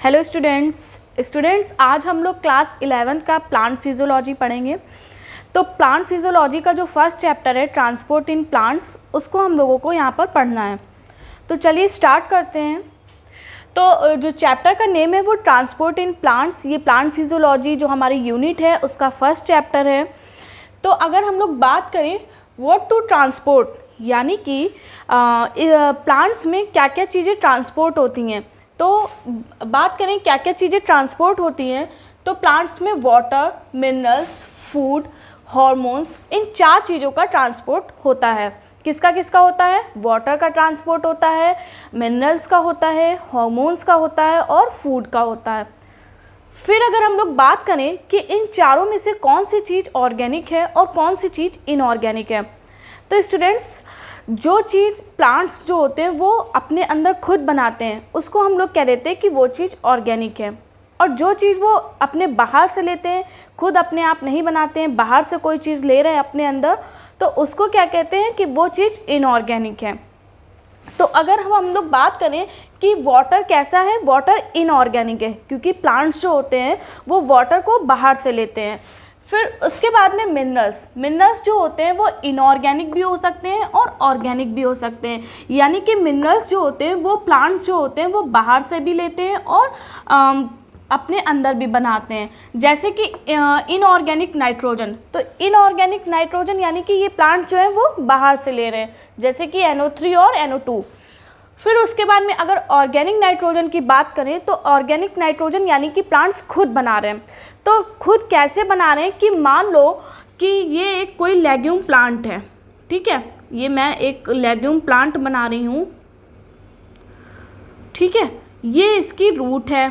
Hello students आज हम लोग क्लास 11th का प्लांट फिजियोलॉजी पढ़ेंगे। तो प्लांट फिजियोलॉजी का जो फर्स्ट चैप्टर है ट्रांसपोर्ट इन प्लांट्स, उसको हम लोगों को यहाँ पर पढ़ना है। तो चलिए स्टार्ट करते हैं। तो जो चैप्टर का नेम है वो ट्रांसपोर्ट इन प्लांट्स, ये प्लांट फिजियोलॉजी जो हमारी यूनिट है उसका फर्स्ट चैप्टर है। तो अगर हम लोग बात करें व्हाट टू ट्रांसपोर्ट, यानी कि प्लांट्स में क्या क्या चीज़ें ट्रांसपोर्ट होती हैं, तो बात करें क्या क्या चीज़ें ट्रांसपोर्ट होती हैं, तो प्लांट्स में वाटर, मिनरल्स, फूड, हॉर्मोन्स, इन 4 चीज़ों का ट्रांसपोर्ट होता है। किसका किसका होता है? वाटर का ट्रांसपोर्ट होता है, मिनरल्स का होता है, हॉर्मोन्स का होता है और फूड का होता है। फिर अगर हम लोग बात करें कि इन चारों में से कौन सी चीज़ ऑर्गेनिक है और कौन सी चीज़ इनऑर्गेनिक है, तो स्टूडेंट्स जो चीज़ प्लांट्स जो होते हैं वो अपने अंदर खुद बनाते हैं उसको हम लोग कह देते हैं कि वो चीज़ ऑर्गेनिक है। और जो चीज़ वो अपने बाहर से लेते हैं, खुद अपने आप नहीं बनाते हैं, बाहर से कोई चीज़ ले रहे हैं अपने अंदर, तो उसको क्या कहते हैं कि वो चीज़ इनऑर्गेनिक है। तो अगर हम लोग बात करें कि वाटर कैसा है, वाटर इनऑर्गेनिक है क्योंकि प्लांट्स जो होते हैं वो वाटर को बाहर से लेते हैं। फिर उसके बाद में मिनरल्स जो होते हैं वो इनऑर्गेनिक भी हो सकते हैं और ऑर्गेनिक भी हो सकते हैं, यानी कि मिनरल्स जो होते हैं वो प्लांट्स जो होते हैं वो बाहर से भी लेते हैं और अपने अंदर भी बनाते हैं। जैसे कि इनऑर्गेनिक नाइट्रोजन, तो इनऑर्गेनिक नाइट्रोजन यानी कि ये प्लांट जो है वो बाहर से ले रहे हैं, जैसे कि NO3 और NO2। फिर उसके बाद में अगर ऑर्गेनिक नाइट्रोजन की बात करें तो ऑर्गेनिक नाइट्रोजन यानी कि प्लांट्स खुद बना रहे हैं। तो खुद कैसे बना रहे हैं कि मान लो कि ये एक कोई लेग्यूम प्लांट है, ठीक है, ये मैं एक लेग्यूम प्लांट बना रही हूँ, ठीक है, ये इसकी रूट है,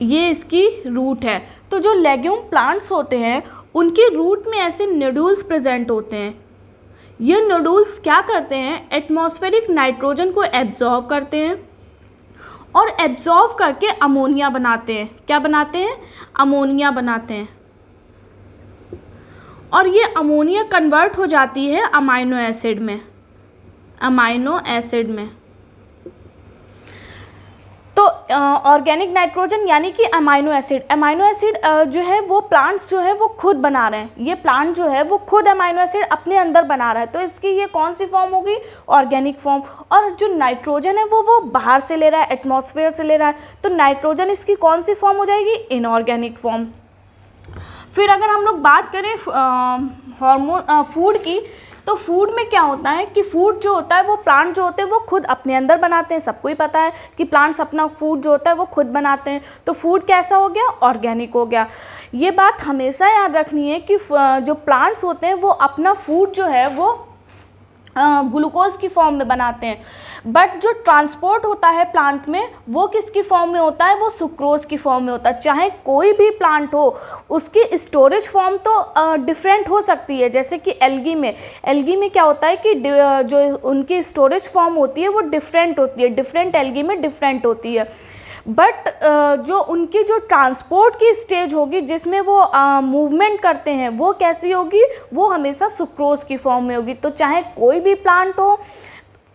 ये इसकी रूट है। तो जो लेग्यूम प्लांट्स होते हैं उनके रूट में ऐसे नोड्यूल्स प्रेजेंट होते हैं। ये नोड्यूल्स क्या करते हैं, एटमॉस्फेरिक नाइट्रोजन को एब्जॉर्व करते हैं और एब्जॉर्व करके अमोनिया बनाते हैं। क्या बनाते हैं? अमोनिया बनाते हैं। और ये अमोनिया कन्वर्ट हो जाती है अमाइनो एसिड में। तो ऑर्गेनिक नाइट्रोजन यानी कि अमाइनो एसिड जो है वो प्लांट्स जो है वो खुद बना रहे हैं। ये प्लांट जो है वो खुद अमाइनो एसिड अपने अंदर बना रहा है, तो इसकी ये कौन सी फॉर्म होगी? Organic form. और जो नाइट्रोजन है वो बाहर से ले रहा है, एटमॉस्फेयर से ले रहा है, तो नाइट्रोजन इसकी कौन सी फॉर्म हो जाएगी? Inorganic form. फिर अगर हम लोग बात करें फूड की, तो फूड में क्या होता है कि फूड जो होता है वो प्लांट जो होते हैं वो खुद अपने अंदर बनाते हैं। सबको ही पता है कि प्लांट्स अपना फूड जो होता है वो खुद बनाते हैं। तो फूड कैसा हो गया? ऑर्गेनिक हो गया। ये बात हमेशा याद रखनी है कि जो प्लांट्स होते हैं वो अपना फूड जो है वो ग्लूकोज की फॉर्म में बनाते हैं, बट जो ट्रांसपोर्ट होता है प्लांट में वो किसकी फॉर्म में होता है? वो सुक्रोज की फॉर्म में होता है। चाहे कोई भी प्लांट हो उसकी स्टोरेज फॉर्म तो डिफरेंट हो सकती है, जैसे कि एल्गी में क्या होता है कि जो उनकी स्टोरेज फॉर्म होती है वो डिफरेंट होती है, डिफरेंट एल्गी में डिफरेंट होती है, बट जो उनकी जो ट्रांसपोर्ट की स्टेज होगी जिसमें वो मूवमेंट करते हैं वो कैसी होगी? वो हमेशा सुक्रोज की फॉर्म में होगी। तो चाहे कोई भी प्लांट हो,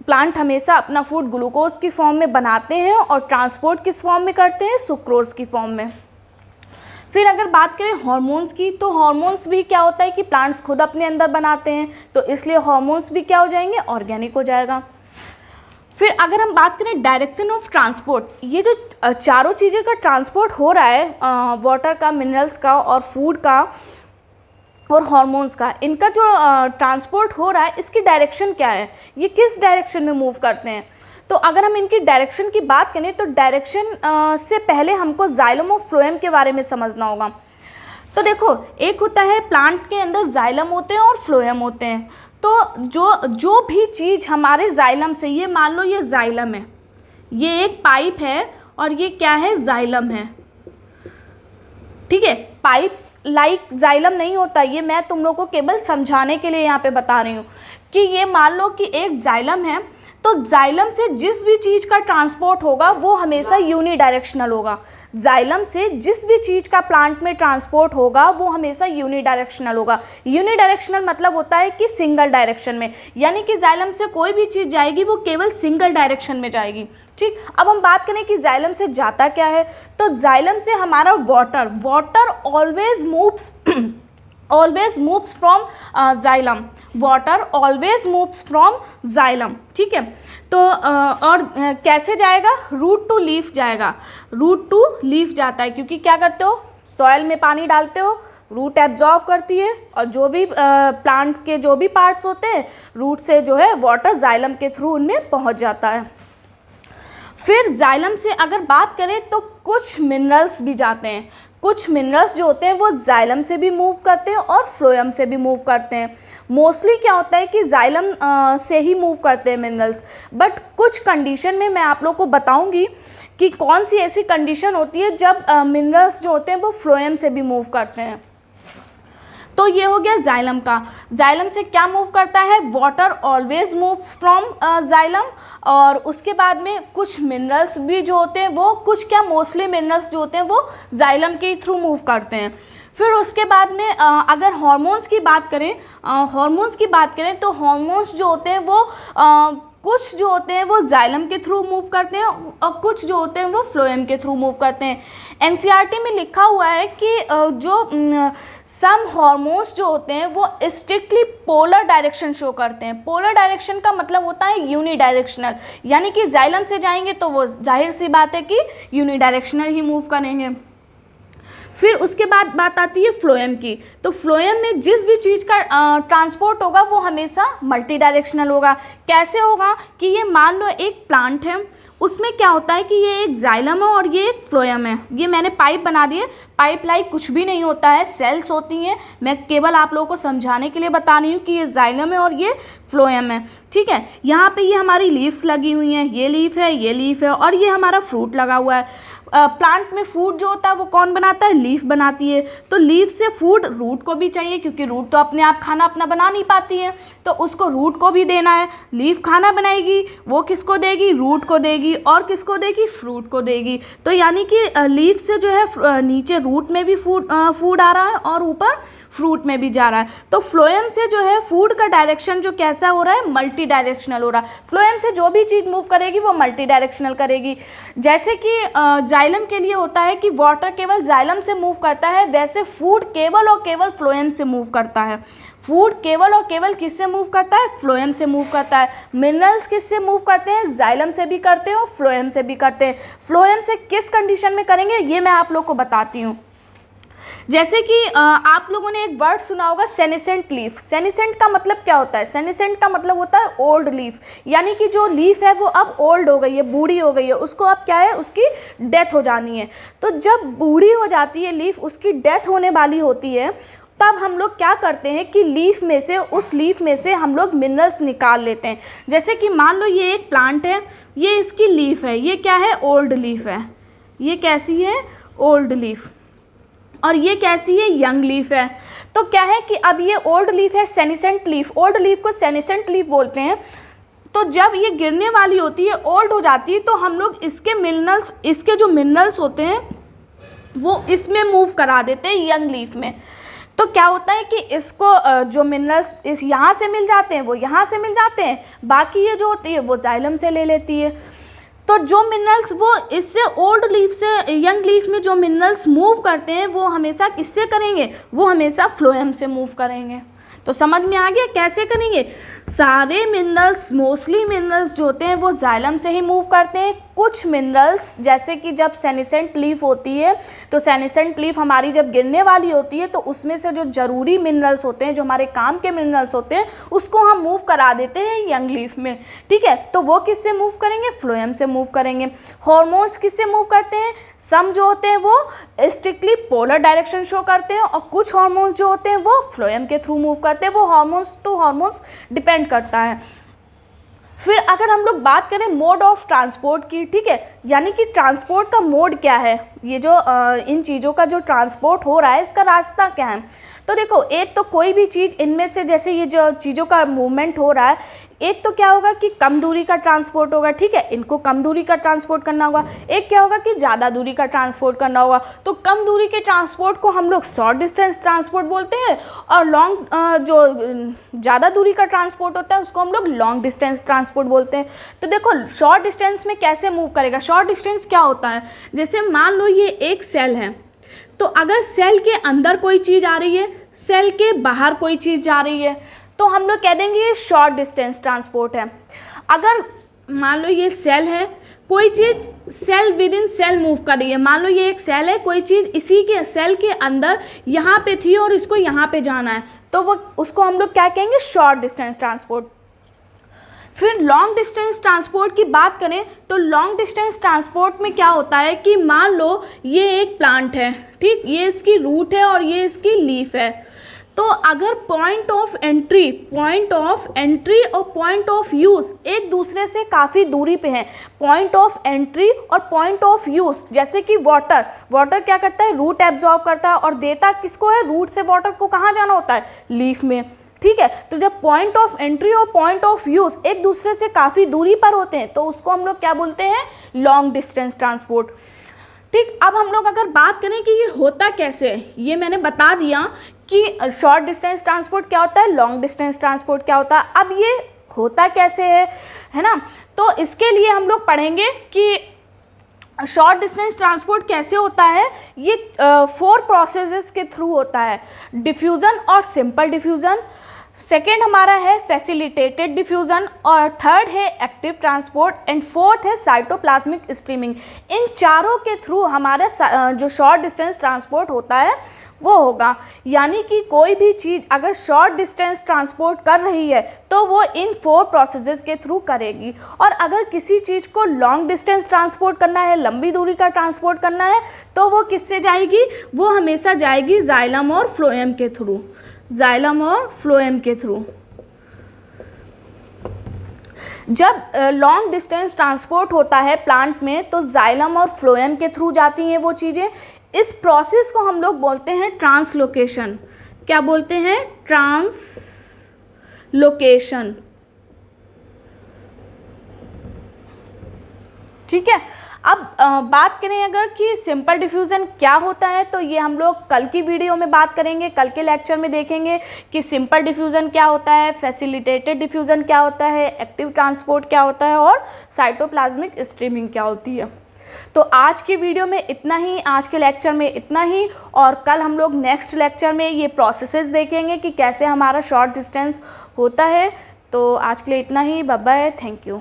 प्लांट हमेशा अपना फूड ग्लूकोज की फॉर्म में बनाते हैं और ट्रांसपोर्ट किस फॉर्म में करते हैं? सुक्रोज की फॉर्म में। फिर अगर बात करें हार्मोन्स की, तो हार्मोन्स भी क्या होता है कि प्लांट्स खुद अपने अंदर बनाते हैं, तो इसलिए हार्मोन्स भी क्या हो जाएंगे? ऑर्गेनिक हो जाएगा। फिर अगर हम बात करें डायरेक्शन ऑफ ट्रांसपोर्ट, ये जो चारों चीज़ें का ट्रांसपोर्ट हो रहा है, वाटर का, मिनरल्स का और फूड का और हार्मोन्स का, इनका जो ट्रांसपोर्ट हो रहा है इसकी डायरेक्शन क्या है? ये किस डायरेक्शन में मूव करते हैं? तो अगर हम इनकी डायरेक्शन की बात करें तो डायरेक्शन से पहले हमको जाइलम और फ्लोएम के बारे में समझना होगा। तो देखो, एक होता है प्लांट के अंदर जाइलम होते हैं और फ्लोएम होते हैं। तो जो भी चीज़ हमारे जाइलम से, ये मान लो ये जाइलम है, ये एक पाइप है और ये क्या है? जाइलम है, ठीक है। पाइप लाइक जाइलम नहीं होता, ये मैं तुम लोग को केवल समझाने के लिए यहाँ पे बता रही हूँ कि ये मान लो कि एक जाइलम है, तो जाइलम से जिस भी चीज़ का ट्रांसपोर्ट होगा वो हमेशा यूनिडायरेक्शनल होगा। जाइलम से जिस भी चीज़ का प्लांट में ट्रांसपोर्ट होगा वो हमेशा यूनिडायरेक्शनल होगा। यूनिडायरेक्शनल मतलब होता है कि सिंगल डायरेक्शन में, यानी कि जाइलम से कोई भी चीज़ जाएगी वो केवल सिंगल डायरेक्शन में जाएगी। ठीक, अब हम बात करें कि जाइलम से जाता क्या है, तो जाइलम से हमारा water always moves from xylem, water always moves from xylem. ठीक है, तो कैसे जाएगा, रूट टू लीफ जाएगा, रूट टू लीफ जाता है, क्योंकि क्या करते हो, सॉइल में पानी डालते हो, रूट एब्जॉर्व करती है और जो भी प्लांट के जो भी पार्ट्स होते हैं रूट से जो है वाटर जाइलम के थ्रू उनमें पहुंच जाता है। फिर जाइलम से अगर बात करें तो कुछ मिनरल्स भी जाते हैं, कुछ मिनरल्स जो होते हैं वो जाइलम से भी मूव करते हैं और फ्लोएम से भी मूव करते हैं। मोस्टली क्या होता है कि जाइलम से ही मूव करते हैं मिनरल्स, बट कुछ कंडीशन में मैं आप लोग को बताऊंगी कि कौन सी ऐसी कंडीशन होती है जब मिनरल्स जो होते हैं वो फ्लोएम से भी मूव करते हैं। तो ये हो गया जाइलम का। जाइलम से क्या मूव करता है, water always moves from xylem, और उसके बाद में कुछ मिनरल्स भी जो होते हैं वो मोस्टली मिनरल्स जो होते हैं वो जाइलम के थ्रू मूव करते हैं। फिर उसके बाद में अगर हार्मोन्स की बात करें तो हार्मोन्स जो होते हैं वो कुछ जो होते हैं वो जाइलम के थ्रू मूव करते हैं और कुछ जो होते हैं वो फ्लोएम के थ्रू मूव करते हैं। एनसीईआरटी में लिखा हुआ है कि जो सम हार्मोन्स जो होते हैं वो स्ट्रिक्टली पोलर डायरेक्शन शो करते हैं। पोलर डायरेक्शन का मतलब होता है यूनिडायरेक्शनल, यानी कि जाइलम से जाएंगे तो वो जाहिर सी बात है कि यूनिडायरेक्शनल ही मूव करेंगे। फिर उसके बाद बात आती है फ्लोएम की। तो फ्लोएम में जिस भी चीज़ का ट्रांसपोर्ट होगा वो हमेशा मल्टी डायरेक्शनल होगा। कैसे होगा कि ये मान लो एक प्लांट है, उसमें क्या होता है कि ये एक जाइलम है और ये एक फ्लोएम है। ये मैंने पाइप बना दी है, पाइप लाइक कुछ भी नहीं होता है, सेल्स होती हैं। मैं केवल आप लोगों को समझाने के लिए बता रही हूँ कि ये जाइलम है और ये फ्लोएम है। ठीक है, यहाँ पे ये हमारी लीव्स लगी हुई हैं, ये लीफ है, ये लीफ है और ये हमारा फ्रूट लगा हुआ है। प्लांट में फूड जो होता है वो कौन बनाता है, लीफ बनाती है। तो लीफ से फूड रूट को भी चाहिए, क्योंकि रूट तो अपने आप खाना अपना बना नहीं पाती है, तो उसको रूट को भी देना है। लीफ खाना बनाएगी, वो किसको देगी, रूट को देगी, और किसको देगी, फ्रूट को देगी। तो यानी कि लीफ से जो है नीचे रूट में भी फूड आ रहा है और ऊपर फ्रूट में भी जा रहा है। तो फ्लोएम से जो है फूड का डायरेक्शन जो कैसा हो रहा है, मल्टी डायरेक्शनल हो रहा है। फ्लोएम से जो भी चीज़ मूव करेगी वो मल्टी डायरेक्शनल करेगी। जैसे कि जाइलम के लिए होता है कि वाटर केवल जाइलम से मूव करता है, वैसे फूड केवल और केवल फ्लोएम से मूव करता है। फूड केवल और केवल किससे मूव करता है, फ्लोएम से मूव करता है। मिनरल्स किससे मूव करते हैं, जाइलम से भी करते हैं और फ्लोएम से भी करते हैं। फ्लोएम से किस कंडीशन में करेंगे ये मैं आप लोग को बताती हूँ। जैसे कि आप लोगों ने एक वर्ड सुना होगा सेनेसेंट लीफ। सेनेसेंट का मतलब क्या होता है, सेनेसेंट का मतलब होता है ओल्ड लीफ, यानी कि जो लीफ है वो अब ओल्ड हो गई है, बूढ़ी हो गई है, उसको अब क्या है, उसकी डेथ हो जानी है। तो जब बूढ़ी हो जाती है लीफ, उसकी डेथ होने वाली होती है, तब हम लोग क्या करते हैं कि उस लीफ में से हम लोग मिनरल्स निकाल लेते हैं। जैसे कि मान लो ये एक प्लांट है, ये इसकी लीफ है, ये क्या है, ओल्ड लीफ है। ये कैसी है, ओल्ड लीफ, और ये कैसी है, यंग लीफ है। तो क्या है कि अब ये ओल्ड लीफ है, सेनेसेंट लीफ, ओल्ड लीफ को सेनेसेंट लीफ बोलते हैं। तो जब ये गिरने वाली होती है, ओल्ड हो जाती है, तो हम लोग इसके जो मिनरल्स होते हैं वो इसमें मूव करा देते हैं, यंग लीफ में। तो क्या होता है कि इसको जो मिनरल्स यहाँ से मिल जाते हैं वो यहाँ से मिल जाते हैं, बाकी ये जो होती है वो जाइलम से ले लेती है। तो जो मिनरल्स वो इससे ओल्ड लीफ से यंग लीफ में जो मिनरल्स मूव करते हैं वो हमेशा किससे करेंगे, वो हमेशा फ्लोएम से मूव करेंगे। तो समझ में आ गया कैसे करेंगे। सारे मिनरल्स, मोस्टली मिनरल्स जो होते हैं वो जाइलम से ही मूव करते हैं। कुछ मिनरल्स जैसे कि जब सेनेसेंट लीफ होती है, तो सेनेसेंट लीफ हमारी जब गिरने वाली होती है तो उसमें से जो ज़रूरी मिनरल्स होते हैं, जो हमारे काम के मिनरल्स होते हैं, उसको हम मूव करा देते हैं यंग लीफ में। ठीक है, तो वो किससे मूव करेंगे, फ्लोएम से मूव करेंगे। हार्मोन्स किससे मूव करते हैं, सम जो होते हैं वो स्ट्रिक्टली पोलर डायरेक्शन शो करते हैं और कुछ हार्मोन्स जो होते हैं वो फ्लोएम के थ्रू मूव करते हैं। वो हार्मोन्स टू हार्मोन्स डिपेंड करता है। फिर अगर हम लोग बात करें मोड ऑफ ट्रांसपोर्ट की, ठीक है, यानी कि ट्रांसपोर्ट का मोड क्या है, ये जो इन चीज़ों का जो ट्रांसपोर्ट हो रहा है इसका रास्ता क्या है। तो देखो, एक तो कोई भी चीज़ इनमें से, जैसे ये जो चीज़ों का मूवमेंट हो रहा है, एक तो क्या होगा कि कम दूरी का ट्रांसपोर्ट होगा, ठीक है, इनको कम दूरी का ट्रांसपोर्ट करना होगा। एक क्या होगा कि ज़्यादा दूरी का ट्रांसपोर्ट करना होगा। तो कम दूरी के ट्रांसपोर्ट को हम लोग शॉर्ट डिस्टेंस ट्रांसपोर्ट बोलते हैं, और जो ज़्यादा दूरी का ट्रांसपोर्ट होता है उसको हम लोग लॉन्ग डिस्टेंस ट्रांसपोर्ट बोलते हैं। तो देखो शॉर्ट डिस्टेंस में कैसे मूव करेगा। शॉर्ट डिस्टेंस क्या होता है, जैसे मान लो ये एक सेल है, तो अगर सेल के अंदर कोई चीज़ आ रही है, सेल के बाहर कोई चीज़ जा रही है, तो हम लोग कह देंगे ये शॉर्ट डिस्टेंस ट्रांसपोर्ट है। अगर मान लो ये सेल है, कोई चीज़ cell within cell move कर रही है, मान लो ये एक सेल है, कोई चीज़ इसी के सेल के अंदर यहाँ पे थी और इसको यहाँ पे जाना है, तो वो उसको हम लोग क्या कहेंगे, शॉर्ट डिस्टेंस ट्रांसपोर्ट। फिर लॉन्ग डिस्टेंस ट्रांसपोर्ट की बात करें तो लॉन्ग डिस्टेंस ट्रांसपोर्ट में क्या होता है कि मान लो ये एक प्लांट है, ठीक, ये इसकी रूट है और ये इसकी लीफ है। तो अगर पॉइंट ऑफ एंट्री और पॉइंट ऑफ यूज़ एक दूसरे से काफ़ी दूरी पे हैं, पॉइंट ऑफ एंट्री और पॉइंट ऑफ यूज़, जैसे कि वाटर क्या करता है, रूट एब्जॉर्ब करता है और देता किसको है, रूट से वाटर को कहाँ जाना होता है, लीफ में, ठीक है। तो जब पॉइंट ऑफ एंट्री और पॉइंट ऑफ यूज़ एक दूसरे से काफ़ी दूरी पर होते हैं तो उसको हम लोग क्या बोलते हैं, लॉन्ग डिस्टेंस ट्रांसपोर्ट, ठीक। अब हम लोग अगर बात करें कि ये होता कैसे है, ये मैंने बता दिया कि शॉर्ट डिस्टेंस ट्रांसपोर्ट क्या होता है, लॉन्ग डिस्टेंस ट्रांसपोर्ट क्या होता है। अब ये होता कैसे है ना, तो इसके लिए हम लोग पढ़ेंगे कि शॉर्ट डिस्टेंस ट्रांसपोर्ट कैसे होता है। ये 4 प्रोसेसेस के थ्रू होता है, डिफ्यूज़न और सिंपल डिफ्यूज़न, सेकेंड हमारा है फैसिलिटेटेड डिफ्यूज़न, और थर्ड है एक्टिव ट्रांसपोर्ट, एंड फोर्थ है साइटोप्लाज्मिक स्ट्रीमिंग। इन चारों के थ्रू हमारा जो शॉर्ट डिस्टेंस ट्रांसपोर्ट होता है वो होगा। यानी कि कोई भी चीज़ अगर शॉर्ट डिस्टेंस ट्रांसपोर्ट कर रही है तो वो इन 4 प्रोसेसेस के थ्रू करेगी, और अगर किसी चीज़ को लॉन्ग डिस्टेंस ट्रांसपोर्ट करना है, लंबी दूरी का ट्रांसपोर्ट करना है, तो वो किससे जाएगी, वो हमेशा जाएगी जाइलम और फ्लोएम के थ्रू, जाइलम और फ्लोएम के थ्रू। जब लॉन्ग डिस्टेंस ट्रांसपोर्ट होता है प्लांट में तो जाइलम और फ्लोएम के थ्रू जाती हैं वो चीज़ें। इस प्रोसेस को हम लोग बोलते हैं ट्रांसलोकेशन। क्या बोलते हैं, ट्रांसलोकेशन, ठीक है। अब बात करें अगर कि सिंपल डिफ्यूज़न क्या होता है, तो ये हम लोग कल की वीडियो में बात करेंगे, कल के लेक्चर में देखेंगे कि सिंपल डिफ्यूज़न क्या होता है, फैसिलिटेटेड डिफ्यूज़न क्या होता है, एक्टिव ट्रांसपोर्ट क्या होता है, और साइटोप्लाज्मिक स्ट्रीमिंग क्या होती है। तो आज की वीडियो में इतना ही, आज के लेक्चर में इतना ही, और कल हम लोग नेक्स्ट लेक्चर में ये प्रोसेसेस देखेंगे कि कैसे हमारा शॉर्ट डिस्टेंस होता है। तो आज के लिए इतना ही, बाय बाय, थैंक यू।